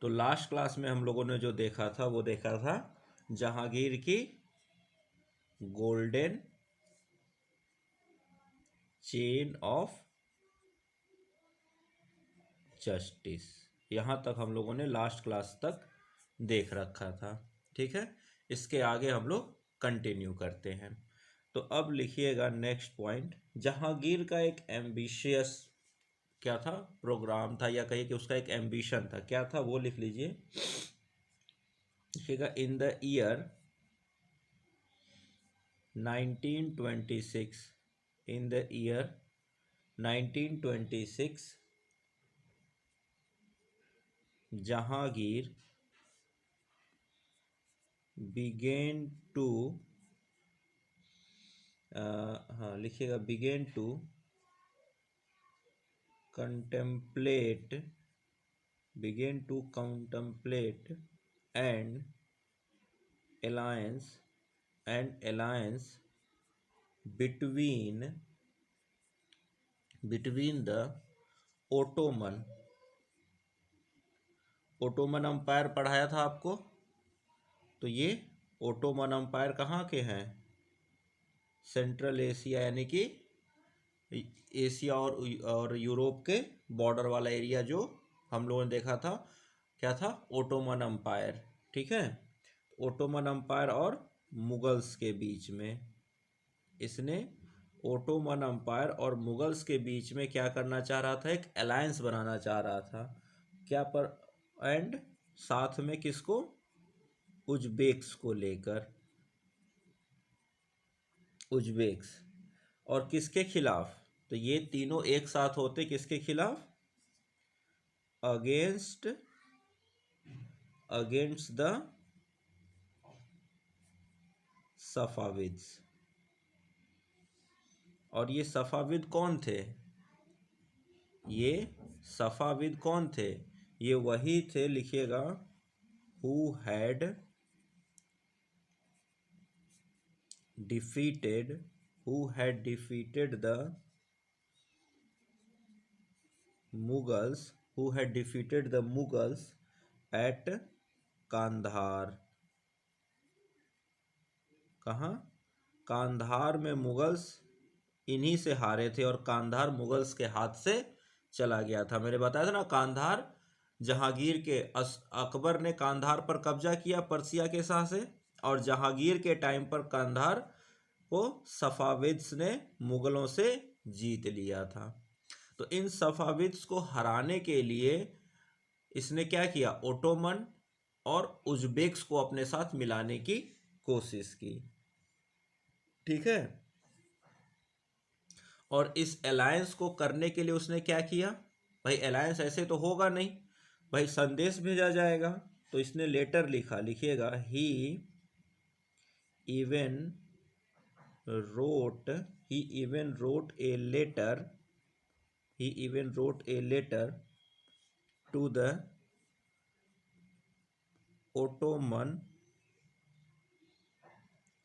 तो last class में हम लोगों ने जो देखा था वो देखा था जहांगीर की गोल्डन चेन ऑफ जस्टिस। यहाँ तक हम लोगों ने लास्ट क्लास तक देख रखा था। ठीक है, इसके आगे हम लोग कंटिन्यू करते हैं। तो अब लिखिएगा नेक्स्ट पॉइंट, जहांगीर का एक एम्बिशियस क्या था, प्रोग्राम था, या कहिए कि उसका एक एम्बिशन था। क्या था वो लिख लीजिए। लिखिएगा in the year 1926, in the year 1926 Jahangir began to हाँ लिखिएगा began to contemplate an alliance between the Ottoman empire पढ़ाया था आपको। तो ये ओटोमन अम्पायर कहाँ के हैं, सेंट्रल एशिया, यानी कि एशिया और यूरोप के बॉर्डर वाला एरिया जो हम लोगों ने देखा था, क्या था, ओटोमन अम्पायर। ठीक है, ओटोमन अम्पायर और मुगल्स के बीच में इसने ओटोमन अम्पायर और मुगल्स के बीच में क्या करना चाह रहा था, एक अलायंस बनाना चाह रहा था। क्या पर, एंड साथ में किसको, उज्बेक्स को लेकर, उज्बेक्स। और किसके खिलाफ, तो ये तीनों एक साथ होते किसके खिलाफ, अगेंस्ट द सफाविद्स। और ये सफाविद कौन थे, ये सफाविद कौन थे, ये वही थे, लिखिएगा, who had defeated the Mughals at Kandahar. कहाँ, कांधार में मुगल्स इन्हीं से हारे थे, और कांधार मुगल्स के हाथ से चला गया था। मैंने बताया था ना, कांधार जहांगीर के अकबर ने कांधार पर कब्जा किया पर्सिया के शाह से, और जहांगीर के टाइम पर कांधार को सफाविद्स ने मुगलों से जीत लिया था। तो इन सफाविद्स को हराने के लिए इसने क्या किया, ओटोमन और उज्बेक्स को अपने साथ मिलाने की कोशिश की। ठीक है, और इस अलायंस को करने के लिए उसने क्या किया, भाई अलायंस ऐसे तो होगा नहीं, भाई संदेश भेजा जाएगा। तो इसने लेटर लिखा, लिखिएगा, ही even wrote he even wrote a letter to the Ottoman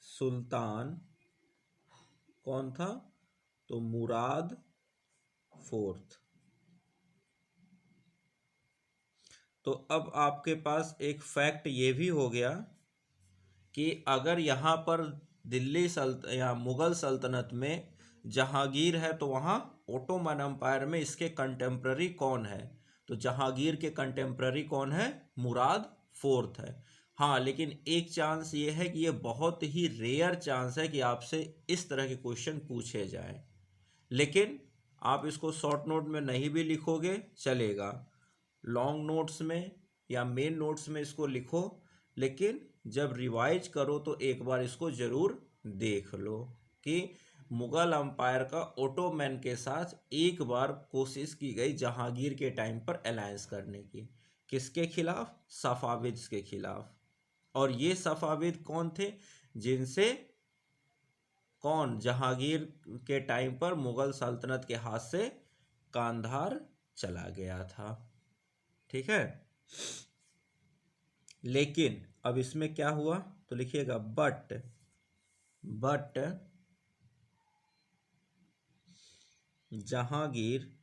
सुल्तान। कौन था, तो मुराद फोर्थ। तो अब आपके पास एक फैक्ट ये भी हो गया कि अगर यहाँ पर दिल्ली या मुगल सल्तनत में जहांगीर है, तो वहाँ ओटोमन अम्पायर में इसके कंटेम्प्ररी कौन है, तो जहांगीर के कंटेम्प्ररी कौन है, मुराद फोर्थ है। हाँ, लेकिन एक चांस ये है कि ये बहुत ही रेयर चांस है कि आपसे इस तरह के क्वेश्चन पूछे जाएं, लेकिन आप इसको शॉर्ट नोट में नहीं भी लिखोगे चलेगा, लॉन्ग नोट्स में या मेन नोट्स में इसको लिखो, लेकिन जब रिवाइज करो तो एक बार इसको ज़रूर देख लो कि मुगल अंपायर का ओटोमैन के साथ एक बार कोशिश की गई जहांगीर के टाइम पर अलायंस करने की, किसके खिलाफ, सफाविद्स के खिलाफ। और ये सफाविद कौन थे, जिनसे कौन, जहांगीर के टाइम पर मुगल सल्तनत के हाथ से कांधार चला गया था। ठीक है, लेकिन अब इसमें क्या हुआ, तो लिखिएगा but Jahangir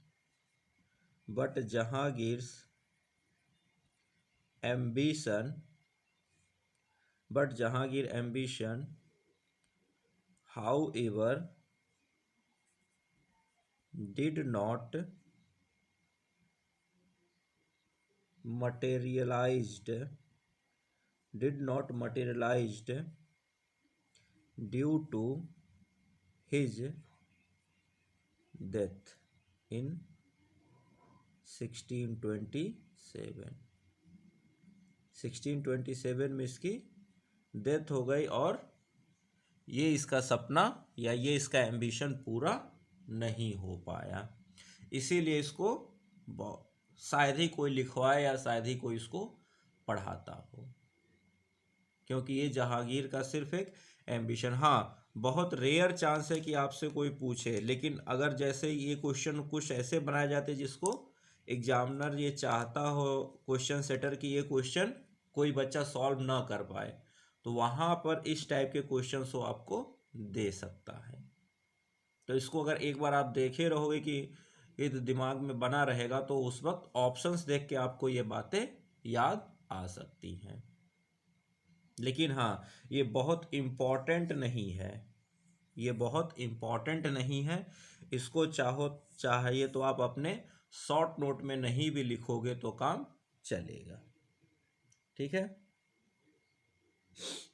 ambition, but Jahangir ambition, however, did not materialized due to his death in 1627। 1627 में इसकी डेथ हो गई और ये इसका सपना या ये इसका एम्बिशन पूरा नहीं हो पाया। इसीलिए इसको शायद ही कोई लिखवाए या शायद ही कोई इसको पढ़ाता हो, क्योंकि ये जहांगीर का सिर्फ एक एम्बिशन। हाँ, बहुत रेयर चांस है कि आपसे कोई पूछे, लेकिन अगर जैसे ये क्वेश्चन कुछ ऐसे बनाए जाते जिसको एग्जामिनर ये चाहता हो, क्वेश्चन सेटर, कि ये क्वेश्चन कोई बच्चा सॉल्व ना कर पाए, तो वहाँ पर इस टाइप के क्वेश्चन वो आपको दे सकता है। तो इसको अगर एक बार आप देखे रहोगे कि ये तो दिमाग में बना रहेगा, तो उस वक्त ऑप्शंस देख के आपको ये बातें याद आ सकती हैं। लेकिन हाँ, ये बहुत इम्पॉर्टेंट नहीं है, ये बहुत इम्पॉर्टेंट नहीं है। इसको चाहिए तो आप अपने शॉर्ट नोट में नहीं भी लिखोगे तो काम चलेगा। ठीक है,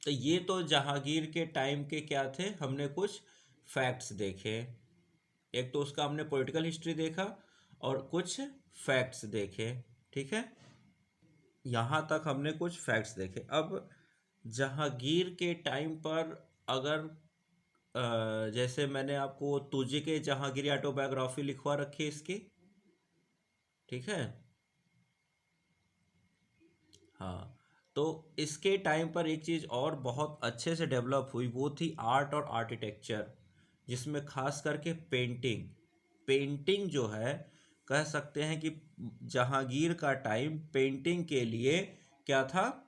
तो ये तो जहांगीर के टाइम के क्या थे, हमने कुछ फैक्ट्स देखे। एक तो उसका हमने पॉलिटिकल हिस्ट्री देखा और कुछ फैक्ट्स देखे। ठीक है, यहाँ तक हमने कुछ फैक्ट्स देखे। अब जहांगीर के टाइम पर अगर जैसे मैंने आपको तुझे के जहांगीरी ऑटोबायोग्राफी लिखवा रखी है इसकी। ठीक है, हाँ, तो इसके टाइम पर एक चीज़ और बहुत अच्छे से डेवलप हुई, वो थी आर्ट और आर्किटेक्चर, जिसमें खास करके पेंटिंग। पेंटिंग जो है, कह सकते हैं कि जहांगीर का टाइम पेंटिंग के लिए क्या था,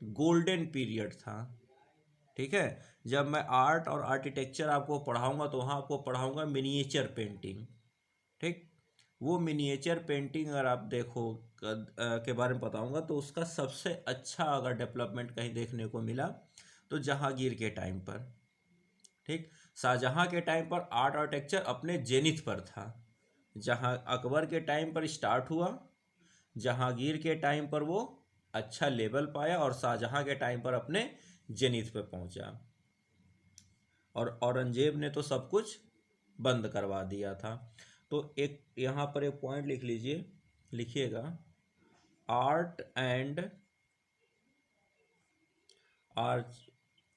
गोल्डन पीरियड था। ठीक है, जब मैं आर्ट और आर्किटेक्चर आपको पढ़ाऊंगा तो वहाँ आपको पढ़ाऊंगा मिनिएचर पेंटिंग। ठीक, वो मिनिएचर पेंटिंग अगर आप देखो के बारे में बताऊंगा, तो उसका सबसे अच्छा अगर डेवलपमेंट कहीं देखने को मिला तो जहांगीर के टाइम पर। ठीक, शाहजहां के टाइम पर आर्ट आर्किटेक्चर अपने जेनिथ पर था। जहां अकबर के टाइम पर स्टार्ट हुआ, जहांगीर के टाइम पर वो अच्छा लेवल पाया और शाहजहां के टाइम पर अपने जेनिथ पे पहुंचा। और औरंगजेब ने तो सब कुछ बंद करवा दिया था। तो एक यहाँ पर एक पॉइंट लिख लीजिए, लिखिएगा, art and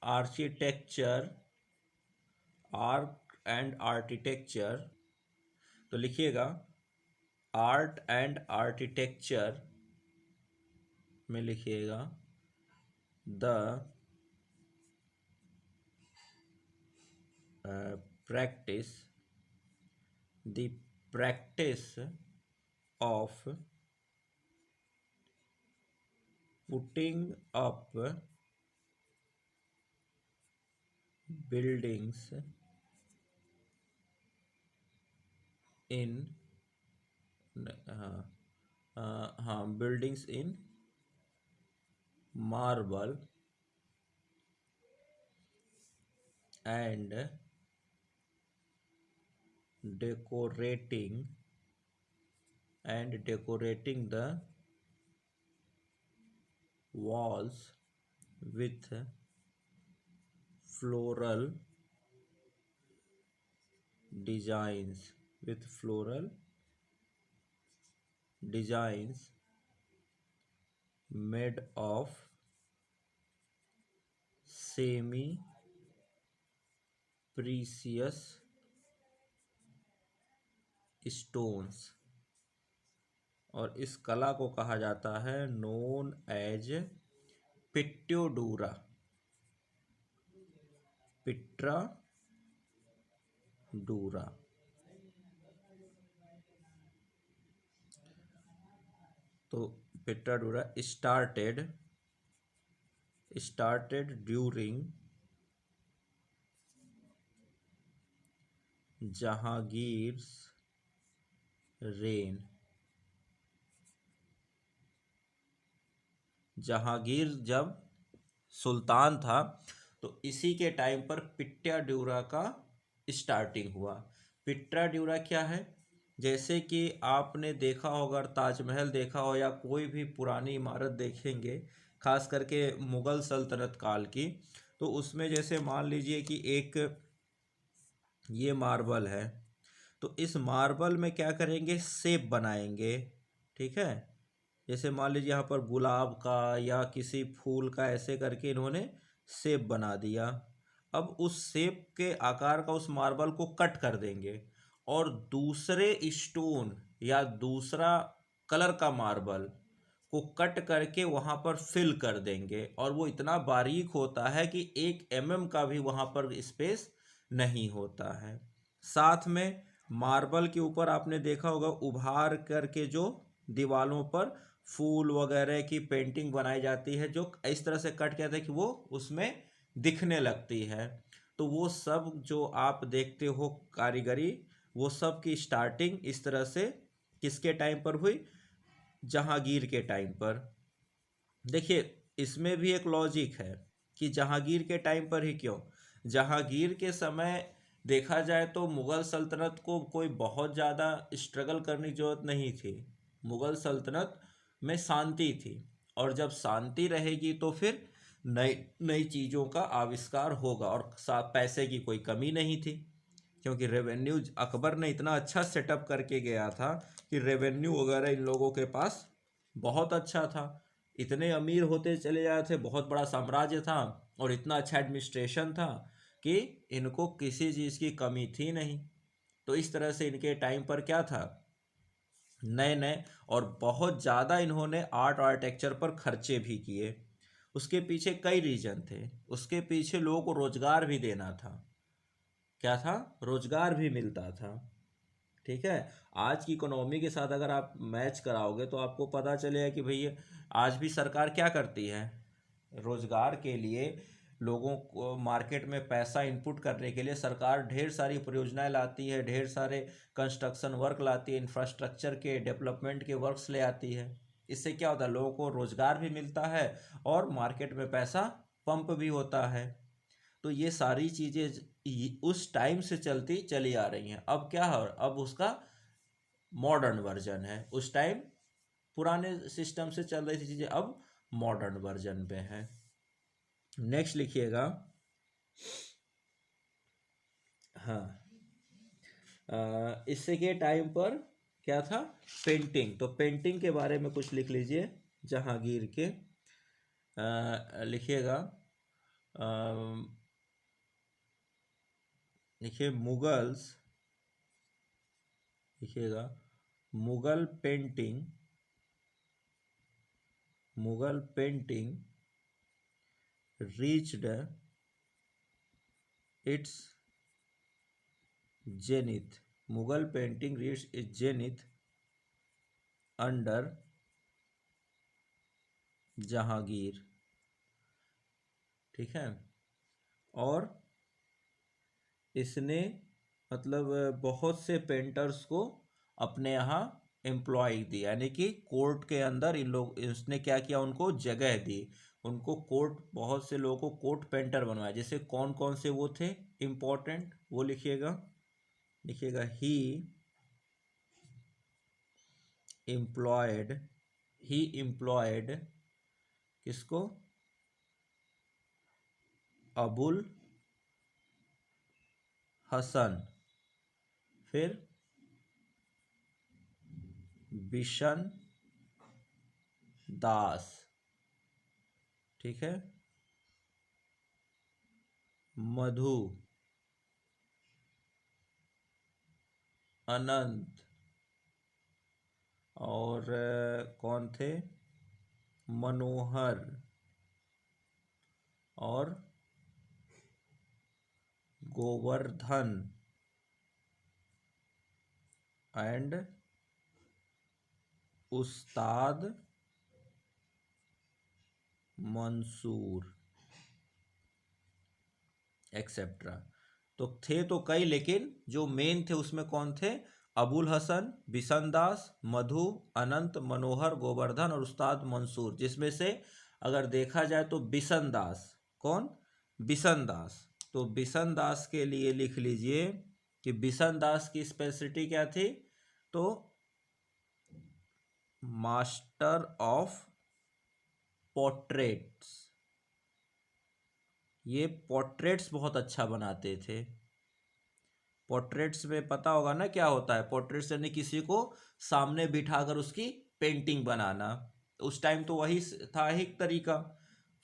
architecture, art and architecture, तो लिखिएगा आर्ट एंड आर्किटेक्चर में लिखिएगा the practice the practice of putting up buildings in buildings in marble and decorating the walls with floral designs made of semi precious stones, और इस कला को कहा जाता है नोन एज पिट्योडूरा, पिट्रा डूरा। तो पिट्राडूरा स्टार्टेड ड्यूरिंग जहांगीर्स रेन। जहांगीर जब सुल्तान था तो इसी के टाइम पर पिट्याड्यूरा का स्टार्टिंग हुआ। पिट्याड्यूरा क्या है? जैसे कि आपने देखा होगा, ताजमहल देखा हो या कोई भी पुरानी इमारत देखेंगे, खास करके मुग़ल सल्तनत काल की, तो उसमें जैसे मान लीजिए कि एक ये मार्बल है, तो इस मार्बल में क्या करेंगे, शेप बनाएंगे। ठीक है, जैसे मान लीजिए यहाँ पर गुलाब का या किसी फूल का ऐसे करके इन्होंने शेप बना दिया। अब उस शेप के आकार का उस मार्बल को कट कर देंगे और दूसरे स्टोन या दूसरा कलर का मार्बल को कट करके वहाँ पर फिल कर देंगे, और वो इतना बारीक होता है कि 1 mm का भी वहाँ पर स्पेस नहीं होता है। साथ में मार्बल के ऊपर आपने देखा होगा उभार करके जो दीवालों पर फूल वगैरह की पेंटिंग बनाई जाती है, जो इस तरह से कट कहते हैं कि वो उसमें दिखने लगती है। तो वो सब जो आप देखते हो कारीगरी, वो सब की स्टार्टिंग इस तरह से किसके टाइम पर हुई? जहांगीर के टाइम पर। देखिए, इसमें भी एक लॉजिक है कि जहांगीर के टाइम पर ही क्यों? जहांगीर के समय देखा जाए तो मुग़ल सल्तनत को कोई बहुत ज़्यादा स्ट्रगल करने की ज़रूरत नहीं थी। मुग़ल सल्तनत में शांति थी, और जब शांति रहेगी तो फिर नई नई चीज़ों का आविष्कार होगा, और पैसे की कोई कमी नहीं थी, क्योंकि रेवेन्यू अकबर ने इतना अच्छा सेटअप करके गया था कि रेवेन्यू वगैरह इन लोगों के पास बहुत अच्छा था। इतने अमीर होते चले जाए थे, बहुत बड़ा साम्राज्य था और इतना अच्छा एडमिनिस्ट्रेशन था कि इनको किसी चीज़ की कमी थी नहीं। तो इस तरह से इनके टाइम पर क्या था, नए नए और बहुत ज़्यादा इन्होंने आर्ट आर्किटेक्चर पर खर्चे भी किए। उसके पीछे कई रीजन थे। उसके पीछे लोगों को रोजगार भी देना था। क्या था? रोजगार भी मिलता था। ठीक है, आज की इकोनॉमी के साथ अगर आप मैच कराओगे तो आपको पता चलेगा कि भैया आज भी सरकार क्या करती है, रोजगार के लिए लोगों को मार्केट में पैसा इनपुट करने के लिए सरकार ढेर सारी परियोजनाएं लाती है, ढेर सारे कंस्ट्रक्शन वर्क लाती है, इंफ्रास्ट्रक्चर के डेवलपमेंट के वर्क्स ले आती है। इससे क्या होता है, लोगों को रोजगार भी मिलता है और मार्केट में पैसा पंप भी होता है। तो ये सारी चीज़ें उस टाइम से चलती चली आ रही हैं। अब क्या है, अब उसका मॉडर्न वर्जन है। उस टाइम पुराने सिस्टम से चल रही थी चीज़ें, अब मॉडर्न वर्जन पे है। नेक्स्ट लिखिएगा। हाँ, इससे के टाइम पर क्या था? पेंटिंग। तो पेंटिंग के बारे में कुछ लिख लीजिए जहांगीर के। लिखिएगा, लिखिए मुगल्स, लिखिएगा Mughal painting, Mughal painting reached it's zenith. Mughal painting reached it's zenith under Jahangir. ठीक है, और इसने मतलब बहुत से पेंटर्स को अपने यहाँ एम्प्लॉय दिया, यानी कि कोर्ट के अंदर इन लोग, इसने क्या किया, उनको जगह दी। उनको कोर्ट, बहुत से लोगों को कोर्ट पेंटर बनवाया। जैसे कौन कौन से वो थे इम्पोर्टेंट, वो लिखिएगा। लिखिएगा ही एम्प्लॉयड, ही एम्प्लॉयड किसको? अबुल हसन, फिर बिशन दास। ठीक है, मधु, अनंत, और कौन थे? मनोहर और Govardhan and Ustad Mansoor etcetera. तो थे तो कई, लेकिन जो मेन थे उसमें कौन थे? अबुल हसन, बिशन दास, मधु, अनंत, मनोहर, गोवर्धन और उस्ताद मंसूर, जिसमें से अगर देखा जाए तो बिशन दास, कौन? बिशन दास। तो बिशन दास के लिए लिख लीजिए कि बिशन दास की स्पेशलिटी क्या थी? तो मास्टर ऑफ पोर्ट्रेट्स, ये पोर्ट्रेट्स बहुत अच्छा बनाते थे। पोर्ट्रेट्स में पता होगा ना क्या होता है? पोर्ट्रेट्स यानी किसी को सामने बिठाकर उसकी पेंटिंग बनाना। तो उस टाइम तो वही था एक तरीका,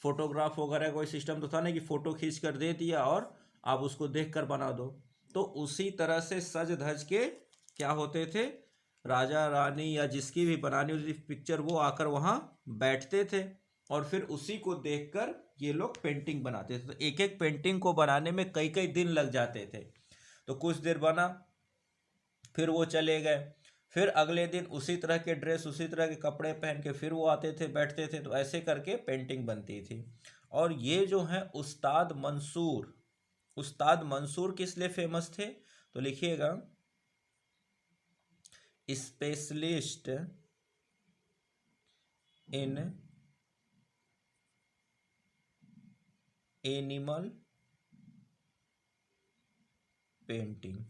फोटोग्राफ वगैरह कोई सिस्टम तो था नहीं कि फोटो खींच कर दे दिया और आप उसको देख कर बना दो। तो उसी तरह से सज धज के क्या होते थे, राजा रानी या जिसकी भी बनानी होती थी पिक्चर, वो आकर वहाँ बैठते थे और फिर उसी को देखकर ये लोग पेंटिंग बनाते थे। तो एक एक पेंटिंग को बनाने में कई कई दिन लग जाते थे। तो कुछ देर बना, फिर वो चले गए, फिर अगले दिन उसी तरह के ड्रेस उसी तरह के कपड़े पहन के फिर वो आते थे, बैठते थे। तो ऐसे करके पेंटिंग बनती थी। और ये जो है उस्ताद मंसूर, उस्ताद मंसूर किस लिए फेमस थे? तो लिखिएगा, स्पेशलिस्ट इन एनिमल पेंटिंग।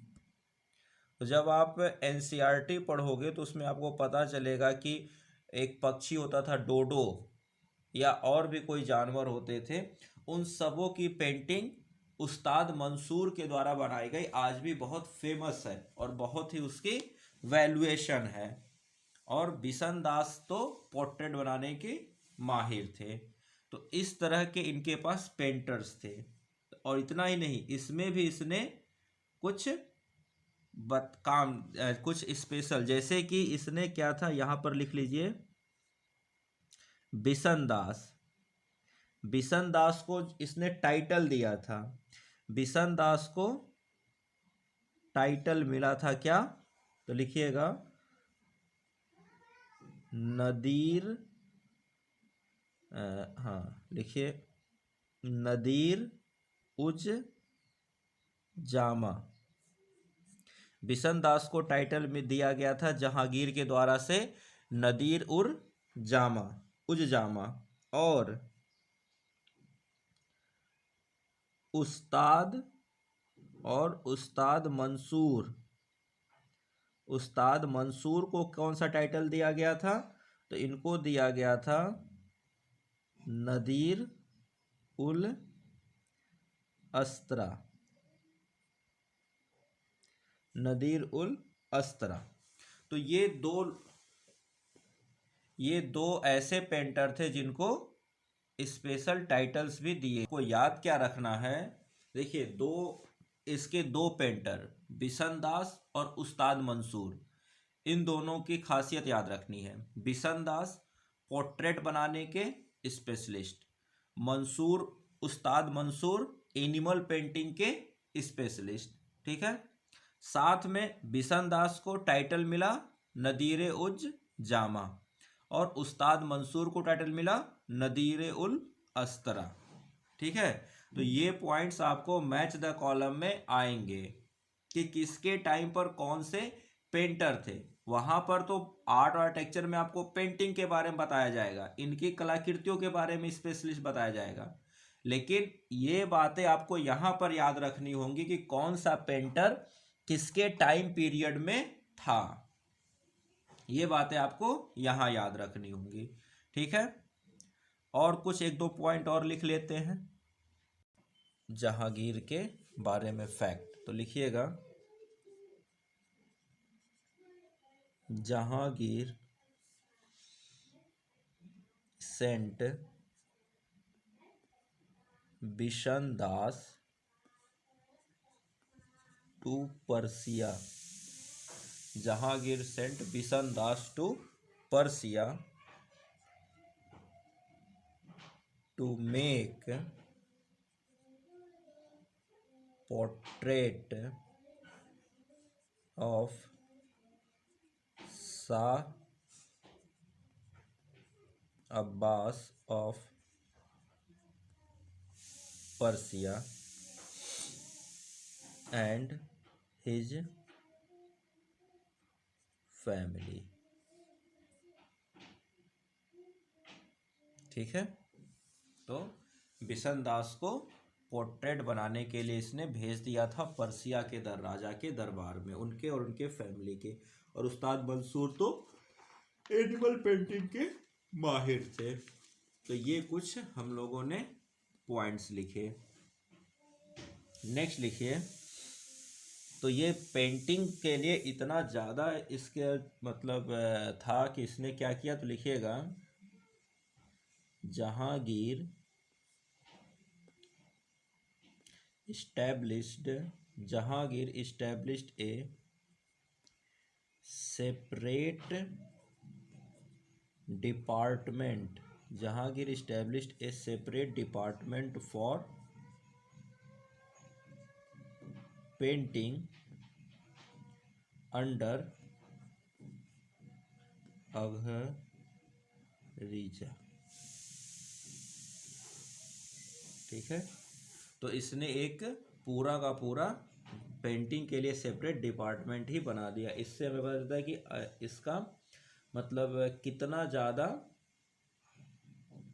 तो जब आप एनसीईआरटी पढ़ोगे तो उसमें आपको पता चलेगा कि एक पक्षी होता था डोडो, या और भी कोई जानवर होते थे, उन सबों की पेंटिंग उस्ताद मंसूर के द्वारा बनाई गई। आज भी बहुत फेमस है और बहुत ही उसकी वैल्यूएशन है। और बिशन दास तो पोर्ट्रेट बनाने के माहिर थे। तो इस तरह के इनके पास पेंटर्स थे। और इतना ही नहीं, इसमें भी इसने कुछ कुछ स्पेशल, जैसे कि इसने क्या था यहाँ पर लिख लीजिए, बिशन दास, बिशन दास को इसने टाइटल दिया था। बिशन दास को टाइटल मिला था क्या? तो लिखिएगा, नदीर, हाँ लिखिए, नदीर उज जामा। बिशन दास को टाइटल में दिया गया था जहांगीर के द्वारा से नदीर उर जामा, उज जामा। और उस्ताद, और उस्ताद मंसूर, उस्ताद मंसूर को कौन सा टाइटल दिया गया था? तो इनको दिया गया था नदीर उल अस्त्रा, नदीर उल अस्त्रा। तो ये दो ऐसे पेंटर थे जिनको स्पेशल टाइटल्स भी दिए। को याद क्या रखना है? देखिए, इसके दो पेंटर, बिशन दास और उस्ताद मंसूर, इन दोनों की खासियत याद रखनी है। बिशन दास पोर्ट्रेट बनाने के स्पेशलिस्ट, मंसूर, उस्ताद मंसूर एनिमल पेंटिंग के स्पेशलिस्ट। ठीक है। साथ में बिशन दास को टाइटल मिला नदीर उज जामा और उस्ताद मंसूर को टाइटल मिला नदीर उल अस्तरा। ठीक है। तो ये पॉइंट्स आपको मैच द कॉलम में आएंगे कि किसके टाइम पर कौन से पेंटर थे। वहां पर तो आर्ट और आर्किटेक्चर में आपको पेंटिंग के बारे में बताया जाएगा, इनकी कलाकृतियों के बारे में स्पेशलिस्ट बताया जाएगा। लेकिन ये बातें आपको यहां पर याद रखनी होंगी कि कौन सा पेंटर किसके टाइम पीरियड में था। ये बातें आपको यहां याद रखनी होंगी। ठीक है। और कुछ एक दो पॉइंट और लिख लेते हैं जहांगीर के बारे में फैक्ट। तो लिखिएगा, Jahangir sent Bishan Das to Persia, Jahangir sent Bishan Das to Persia to make portrait of Shah Abbas of Persia and his family. ठीक है। तो बिशन दास को पोर्ट्रेट बनाने के लिए इसने भेज दिया था पर्सिया के राजा के दरबार में, उनके और उनके फैमिली के। और उस्ताद मंसूर तो एनिमल पेंटिंग के माहिर थे। तो ये कुछ हम लोगों ने पॉइंट्स लिखे। नेक्स्ट लिखिए। तो ये पेंटिंग के लिए इतना ज़्यादा इसके मतलब था कि इसने क्या किया, तो लिखिएगा Jahangir established a separate department. Jahangir established a separate department for painting under अघरीजा। ठीक है, तो इसने एक पूरा का पूरा पेंटिंग के लिए सेपरेट डिपार्टमेंट ही बना दिया। इससे हमें पता चलता है कि इसका मतलब कितना ज़्यादा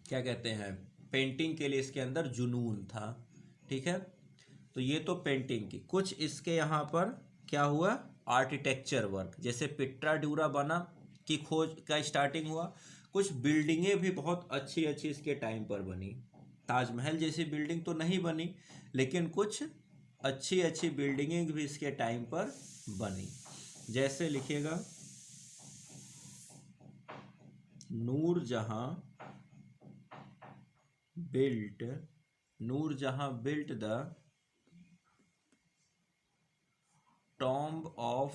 क्या कहते हैं पेंटिंग के लिए इसके अंदर जुनून था। ठीक है, तो ये तो पेंटिंग की। कुछ इसके यहाँ पर क्या हुआ, आर्किटेक्चर वर्क, जैसे पिट्रा ड्यूरा बना की खोज का स्टार्टिंग हुआ। कुछ बिल्डिंगें भी बहुत अच्छी अच्छी इसके टाइम पर बनी। ताजमहल जैसी बिल्डिंग तो नहीं बनी, लेकिन कुछ अच्छी अच्छी बिल्डिंगें भी इसके टाइम पर बनी। जैसे लिखिएगा Noor Jahan built the tomb of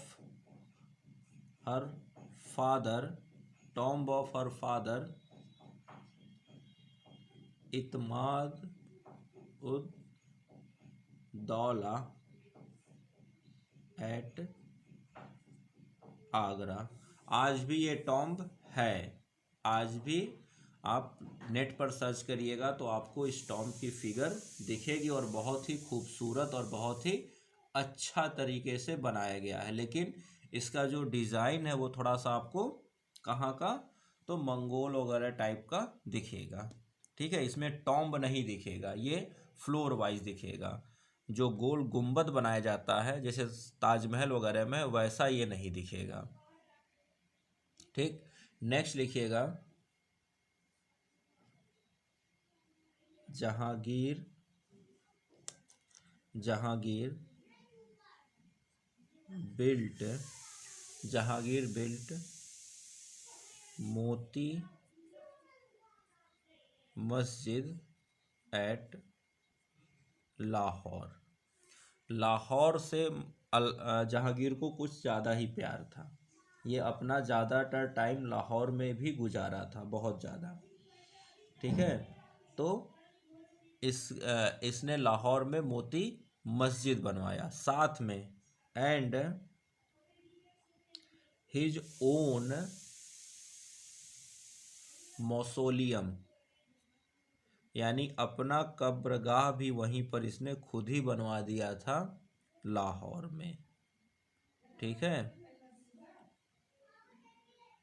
her father इत्माद ud Daula eight Agra. आज भी ये टॉम्ब है, आज भी आप नेट पर सर्च करिएगा तो आपको इस टॉम्ब की फिगर दिखेगी, और बहुत ही खूबसूरत और बहुत ही अच्छा तरीके से बनाया गया है। लेकिन इसका जो डिज़ाइन है वो थोड़ा सा आपको कहाँ का, तो मंगोल वगैरह टाइप का दिखेगा। ठीक है, इसमें टॉम्ब नहीं दिखेगा, ये फ्लोर वाइज दिखेगा। जो गोल गुंबद बनाया जाता है जैसे ताजमहल वगैरह में, वैसा ये नहीं दिखेगा। ठीक, नेक्स्ट लिखिएगा जहांगीर बिल्ट मोती मस्जिद एट लाहौर। लाहौर से जहांगीर को कुछ ज़्यादा ही प्यार था। ये अपना ज़्यादातर टाइम लाहौर में भी गुजारा था, बहुत ज़्यादा। ठीक है, तो इसने लाहौर में मोती मस्जिद बनवाया, साथ में एंड हिज ओन मौसोलियम, यानी अपना कब्रगाह भी वहीं पर इसने खुद ही बनवा दिया था लाहौर में। ठीक है,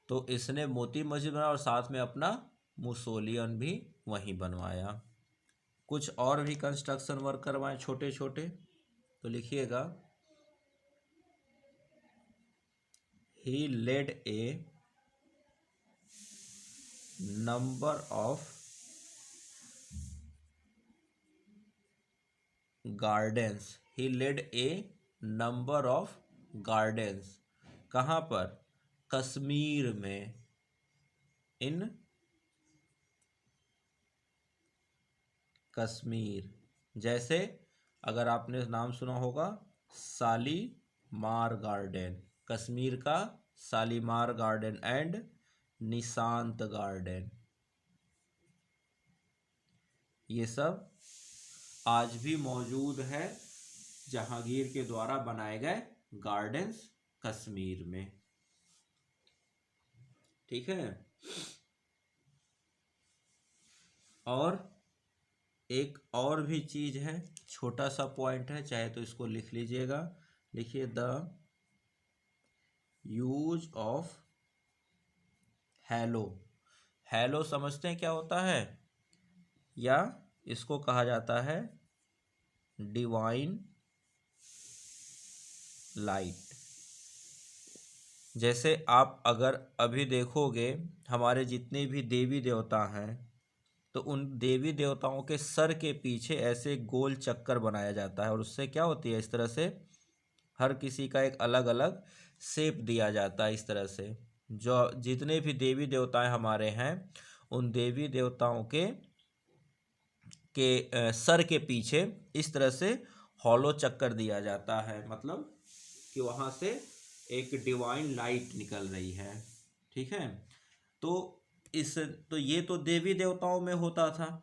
तो इसने मोती मस्जिद बनाया और साथ में अपना मुसोलियन भी वहीं बनवाया। कुछ और भी कंस्ट्रक्शन वर्क करवाए छोटे छोटे, तो लिखिएगा he laid a number of gardens. He laid a number of gardens. कहाँ पर, कश्मीर में, इन कश्मीर। जैसे अगर आपने नाम सुना होगा शालीमार गार्डन, कश्मीर का Shalimar garden and Nishant garden, ये सब आज भी मौजूद है जहांगीर के द्वारा बनाए गए गार्डन्स कश्मीर में। ठीक है, और एक और भी चीज़ है, छोटा सा पॉइंट है, चाहे तो इसको लिख लीजिएगा। लिखिए the use of hello. Hello समझते हैं क्या होता है, या इसको कहा जाता है डिवाइन लाइट। जैसे आप अगर अभी देखोगे हमारे जितने भी देवी देवता हैं तो उन देवी देवताओं के सर के पीछे ऐसे गोल चक्कर बनाया जाता है और उससे क्या होती है, इस तरह से हर किसी का एक अलग अलग शेप दिया जाता है। इस तरह से जो जितने भी देवी देवताएं हमारे हैं उन देवी देवताओं के सर के पीछे इस तरह से हॉलो चक्कर दिया जाता है, मतलब कि वहाँ से एक डिवाइन लाइट निकल रही है। ठीक है, तो तो ये तो देवी देवताओं में होता था।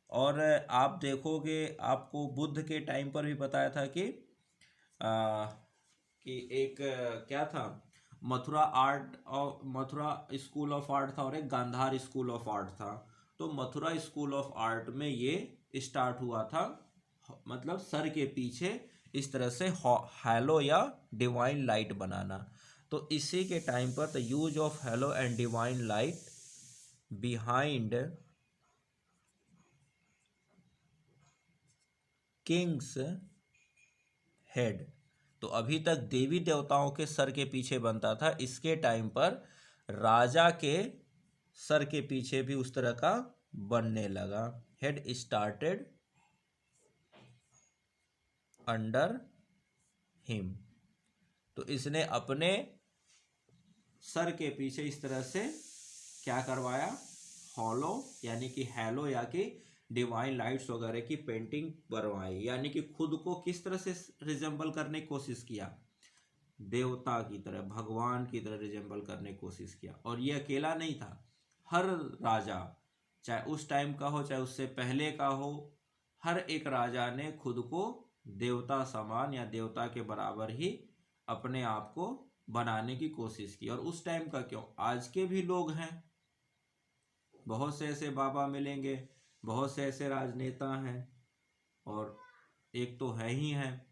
और आप देखोगे, आपको बुद्ध के टाइम पर भी बताया था आ, कि एक क्या था, मथुरा स्कूल ऑफ आर्ट था और एक गांधार स्कूल ऑफ आर्ट था। तो मथुरा स्कूल ऑफ आर्ट में ये स्टार्ट हुआ था, मतलब सर के पीछे इस तरह से हैलो या डिवाइन लाइट बनाना। तो इसी के टाइम पर the use of hello and divine light behind Kings head. तो अभी तक देवी देवताओं के सर के पीछे बनता था, इसके टाइम पर राजा के सर के पीछे भी उस तरह का बनने लगा। Head started under him. तो इसने अपने सर के पीछे इस तरह से क्या करवाया, हॉलो यानी कि हैलो या कि डिवाइन लाइट्स वगैरह की पेंटिंग बनवाई, यानी कि खुद को किस तरह से रिजेंबल करने की कोशिश किया, देवता की तरह, भगवान की तरह रिजेंबल करने की कोशिश किया। और ये अकेला नहीं था, हर राजा, चाहे उस टाइम का हो चाहे उससे पहले का हो, हर एक राजा ने खुद को देवता समान या देवता के बराबर ही अपने आप को बनाने की कोशिश की। और उस टाइम का क्यों, आज के भी लोग हैं, बहुत से ऐसे बाबा मिलेंगे, बहुत से ऐसे राजनेता हैं, और एक तो है ही हैं।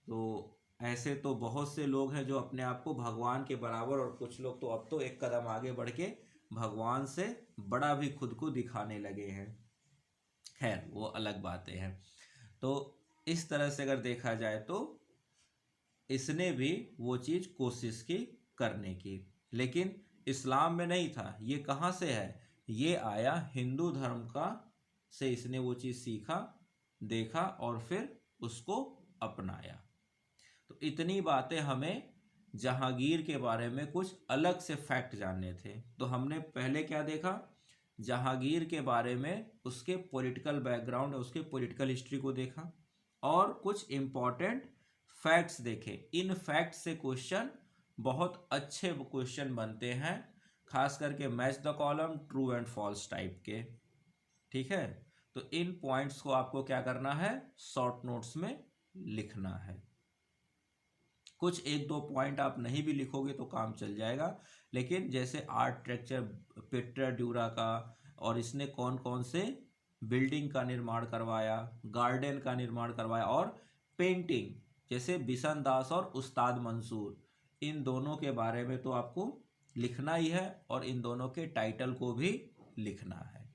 तो ऐसे तो बहुत से लोग हैं जो अपने आप को भगवान के बराबर, और कुछ लोग तो अब तो एक कदम आगे बढ़ के भगवान से बड़ा भी खुद को दिखाने लगे हैं। खैर वो अलग बातें हैं। तो इस तरह से अगर देखा जाए तो इसने भी वो चीज़ कोशिश की करने की, लेकिन इस्लाम में नहीं था। ये कहाँ से है, ये आया हिंदू धर्म का से, इसने वो चीज़ सीखा, देखा और फिर उसको अपनाया। तो इतनी बातें हमें जहांगीर के बारे में कुछ अलग से फैक्ट जानने थे। तो हमने पहले क्या देखा, जहांगीर के बारे में उसके पॉलिटिकल बैकग्राउंड, उसके पॉलिटिकल हिस्ट्री को देखा और कुछ इम्पॉर्टेंट फैक्ट्स देखे। इन फैक्ट से क्वेश्चन बहुत अच्छे क्वेश्चन बनते हैं, खास करके match the column, true and false type के। ठीक है, तो इन पॉइंट्स को आपको क्या करना है, शॉर्ट नोट्स में लिखना है। कुछ एक दो पॉइंट आप नहीं भी लिखोगे तो काम चल जाएगा, लेकिन जैसे आर्किटेक्चर पीटर ड्यूरा का, और इसने कौन कौन से बिल्डिंग का निर्माण करवाया, गार्डन का निर्माण करवाया, और पेंटिंग जैसे बिशन दास और उस्ताद मंसूर, इन दोनों के बारे में तो आपको लिखना ही है, और इन दोनों के टाइटल को भी लिखना है।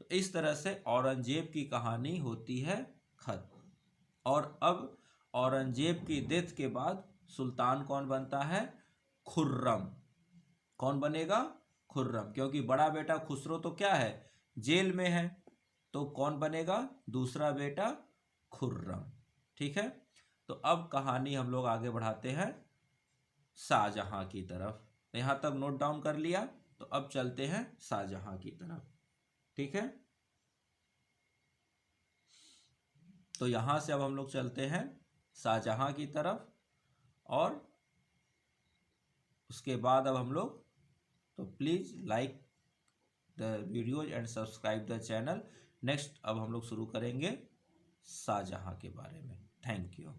तो इस तरह से औरंगजेब की कहानी होती है खत्म। और अब औरंगजेब की डेथ के बाद सुल्तान कौन बनता है, खुर्रम। कौन बनेगा, खुर्रम, क्योंकि बड़ा बेटा खुसरो तो क्या है, जेल में है, तो कौन बनेगा, दूसरा बेटा खुर्रम। ठीक है, तो अब कहानी हम लोग आगे बढ़ाते हैं शाहजहां की तरफ। यहां तक नोट डाउन कर लिया, तो अब चलते हैं शाहजहां की तरफ। ठीक है, तो यहां से अब हम लोग चलते हैं शाहजहां की तरफ, और उसके बाद अब हम लोग, तो please like the videos and subscribe the channel. Next अब हम लोग शुरू करेंगे शाहजहां के बारे में। Thank you.